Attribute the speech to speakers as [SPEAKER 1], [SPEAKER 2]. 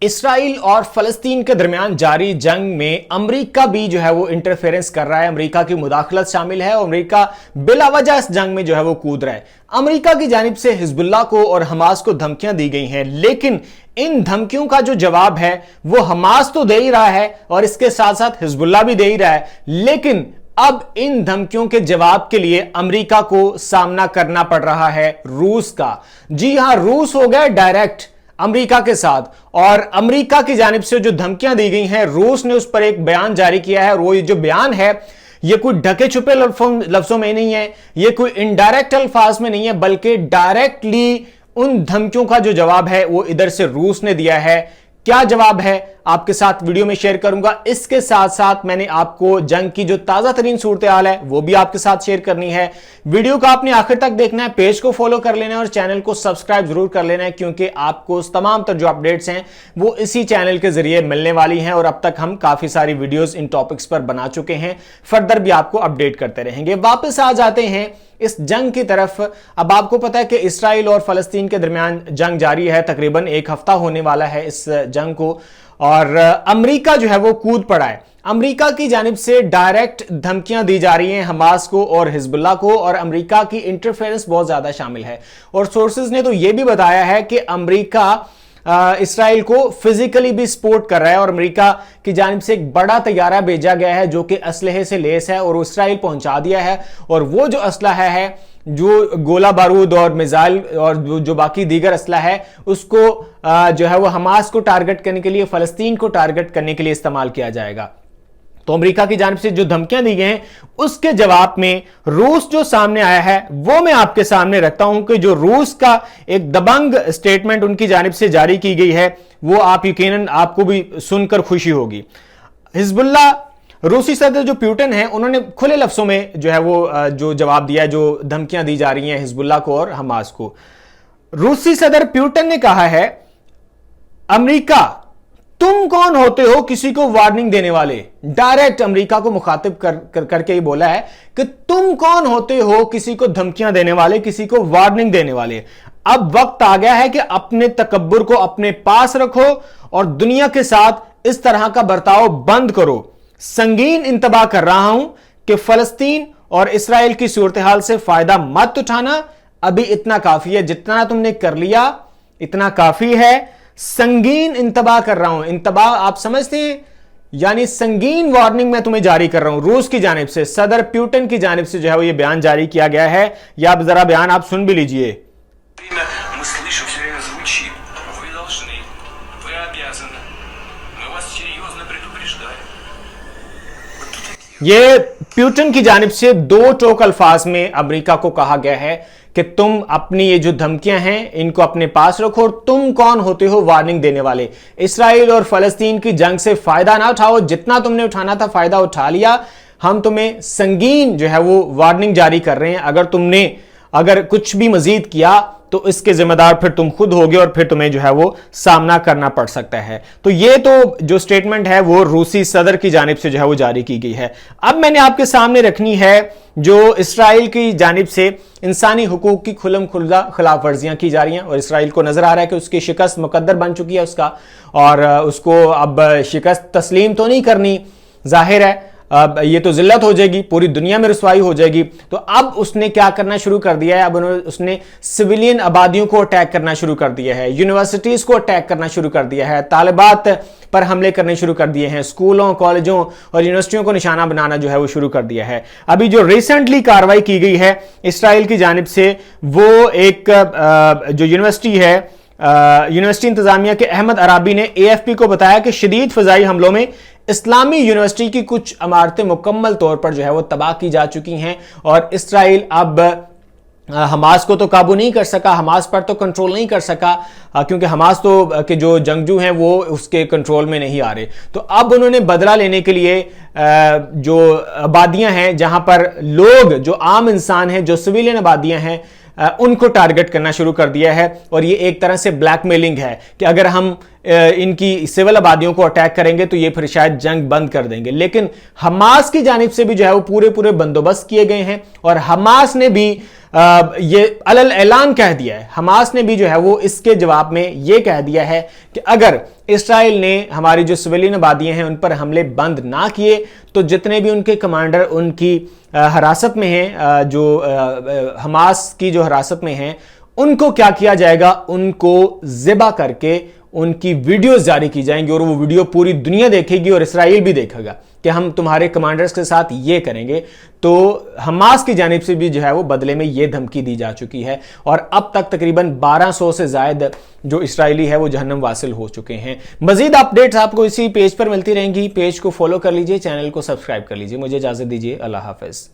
[SPEAKER 1] Israel और फलस्तीन के दरमियान जारी जंग में अमेरिका भी जो है वो इंटरफेरेंस कर रहा है। अमेरिका की मुदाखलत शामिल है और अमेरिका बिलावजह इस जंग में जो है वो कूद रहा है। अमेरिका की जानिब से हिजबुल्लाह को और हमास को धमकियां दी गई हैं, लेकिन इन धमकियों का जो जवाब है वो हमास तो दे ही रहा है और इसके साथ साथ हिजबुल्लाह भी दे ही रहा है। लेकिन अब इन धमकियों के जवाब के लिए अमेरिका को सामना करना पड़ रहा है रूस का। जी हां, रूस हो गया डायरेक्ट अमेरिका के साथ और अमेरिका की जानिब से जो धमकियां दी गई हैं, रूस ने उस पर एक बयान जारी किया है। और वो जो बयान है ये कोई ढके छुपे लफ्जों में नहीं है, ये कोई इनडायरेक्ट अल्फाज में नहीं है, बल्कि डायरेक्टली उन धमकियों का जो जवाब है वो इधर से रूस ने दिया है। क्या जवाब है आपके साथ वीडियो में शेयर करूंगा। इसके साथ साथ मैंने आपको जंग की जो ताजा तरीन सूरत हाल है वो भी आपके साथ शेयर करनी है। वीडियो को आपने आखिर तक देखना है, पेज को फॉलो कर लेना है और चैनल को सब्सक्राइब जरूर कर लेना है, क्योंकि आपको तमाम तर जो अपडेट्स हैं वो इसी चैनल के जरिए मिलने वाली हैं। और अब तक हम काफी सारी वीडियोस इन टॉपिक्स पर बना चुके हैं, फर्दर भी आपको अपडेट करते रहेंगे। वापस आ जाते हैं इस जंग की तरफ। अब आपको पता है कि इसराइल और फलस्तीन के दरमियान जंग जारी है, तकरीबन एक हफ्ता होने वाला है इस जंग को, और अमेरिका जो है वो कूद पड़ा है। अमेरिका की जानिब से डायरेक्ट धमकियां दी जा रही हैं हमास को और हिजबुल्लाह को, और अमेरिका की इंटरफेरेंस बहुत ज्यादा शामिल है। और सोर्सेज ने तो यह भी बताया है कि अमेरिका इसराइल को फिजिकली भी सपोर्ट कर रहा है और अमेरिका की जानिब से एक बड़ा तैयारा भेजा गया है जो कि असलहे से लेस है और इसराइल पहुंचा दिया है। और वो जो असलहा है, जो गोला बारूद और मिसाइल और जो बाकी दीगर असला है, उसको जो है वो हमास को टारगेट करने के लिए, फलस्तीन को टारगेट करने के लिए इस्तेमाल किया जाएगा। तो अमेरिका की जानिब से जो धमकियां दी गई हैं उसके जवाब में रूस जो सामने आया है वो मैं आपके सामने रखता हूं कि जो रूस का एक दबंग स्टेटमेंट उनकी जानिब से जारी की गई है वो आप यकीनन आपको भी सुनकर खुशी होगी। हिजबुल्लाह, रूसी सदर जो पुतिन है, उन्होंने खुले लफ्जों में जो है वो जो जवाब दिया है, जो धमकियां दी जा रही हैं हिजबुल्लाह को और हमास को। रूसी सदर पुतिन ने कहा है, अमेरिका तुम कौन होते हो किसी को वार्निंग देने वाले। डायरेक्ट अमेरिका को मुखातिब करके ही बोला है कि तुम कौन होते हो किसी को धमकियां देने वाले, किसी को वार्निंग देने वाले। अब वक्त आ गया है कि अपने तकब्बुर को अपने पास रखो और दुनिया के साथ इस तरह का बर्ताव बंद करो। संगीन इंतबाह कर रहा हूं कि फलस्तीन और इसराइल की सूरत हाल से फायदा मत उठाना। अभी इतना काफी है, जितना तुमने कर लिया इतना काफी है। संगीन इंतबाह कर रहा हूं। इंतबाह आप समझते हैं, यानी संगीन वार्निंग मैं तुम्हें जारी कर रहा हूं रूस की जानिब से। सदर पुतिन की जानिब से जो है वो ये बयान जारी किया गया है। या आप जरा बयान आप सुन भी लीजिए। ये पुतिन की जानिब से दो टोक अल्फाज में अमेरिका को कहा गया है कि तुम अपनी ये जो धमकियां हैं इनको अपने पास रखो और तुम कौन होते हो वार्निंग देने वाले। इसराइल और फलस्तीन की जंग से फायदा ना उठाओ, जितना तुमने उठाना था फायदा उठा लिया। हम तुम्हें संगीन जो है वो वार्निंग जारी कर रहे हैं। अगर कुछ भी मजीद किया तो इसके जिम्मेदार फिर तुम खुद होगे और फिर तुम्हें जो है वो सामना करना पड़ सकता है। तो ये तो जो स्टेटमेंट है वो रूसी सदर की जानिब से जो है वो जारी की गई है। अब मैंने आपके सामने रखनी है जो इसराइल की जानिब से इंसानी हुकूक की खुल्लम खुल्ला खिलाफ वर्जियां की जा रही हैं और इसराइल को नजर आ रहा है कि उसकी शिकस्त मुकद्दर बन चुकी है उसका, और उसको अब शिकस्त तस्लीम तो नहीं करनी। जाहिर है अब ये तो जिल्लत हो जाएगी, पूरी दुनिया में रुसवाई हो जाएगी। तो अब उसने क्या करना शुरू कर दिया है, अब उसने सिविलियन आबादियों को अटैक करना शुरू कर दिया है, यूनिवर्सिटीज को अटैक करना शुरू कर दिया है, तालिबात पर हमले करने शुरू कर दिए हैं, स्कूलों, कॉलेजों और यूनिवर्सिटियों को निशाना बनाना जो है वो शुरू कर दिया है। अभी जो रिसेंटली कार्रवाई की गई है इसराइल की जानिब से, वो एक जो यूनिवर्सिटी है, यूनिवर्सिटी इंतजामिया के अहमद अराबी ने AFP को बताया कि शदीद फजाई हमलों में इस्लामी यूनिवर्सिटी की कुछ इमारतें मुकम्मल तौर पर जो है वो तबाह की जा चुकी हैं और इसराइल अब हमास को तो काबू नहीं कर सका, हमास पर तो कंट्रोल नहीं कर सका, क्योंकि हमास तो के जो जंगजू हैं वो उसके कंट्रोल में नहीं आ रहे। तो अब उन्होंने बदला लेने के लिए जो आबादियां हैं, जहां पर लोग, जो आम इंसान हैं, जो सिविलियन आबादियां हैं, उनको टारगेट करना शुरू कर दिया है। और ये एक तरह से ब्लैकमेलिंग है कि अगर हम इनकी सिविल आबादियों को अटैक करेंगे तो ये फिर शायद जंग बंद कर देंगे। लेकिन हमास की जानिब से भी जो है वो पूरे बंदोबस्त किए गए हैं और हमास ने भी ये अलल ऐलान कह दिया है, हमास ने भी जो है वो इसके जवाब में ये कह दिया है कि अगर इसराइल ने हमारी जो सिविलियन आबादियां हैं उन पर हमले बंद ना किए तो जितने भी उनके कमांडर उनकी हिरासत में हैं, जो हमास की जो हिरासत में हैं, उनको क्या किया जाएगा, उनको ज़िबा करके उनकी वीडियोस जारी की जाएंगी और वो वीडियो पूरी दुनिया देखेगी और इसराइल भी देखेगा कि हम तुम्हारे कमांडर्स के साथ ये करेंगे। तो हमास की जानिब से भी जो है वो बदले में ये धमकी दी जा चुकी है और अब तक तकरीबन 1200 से ज्यादा जो इसराइली है वो जहन्नम वासिल हो चुके हैं। मजीद अपडेट्स आपको इसी पेज पर मिलती रहेंगी। पेज को फॉलो कर लीजिए, चैनल को सब्सक्राइब कर लीजिए। मुझे इजाजत दीजिए, अल्लाह हाफिज।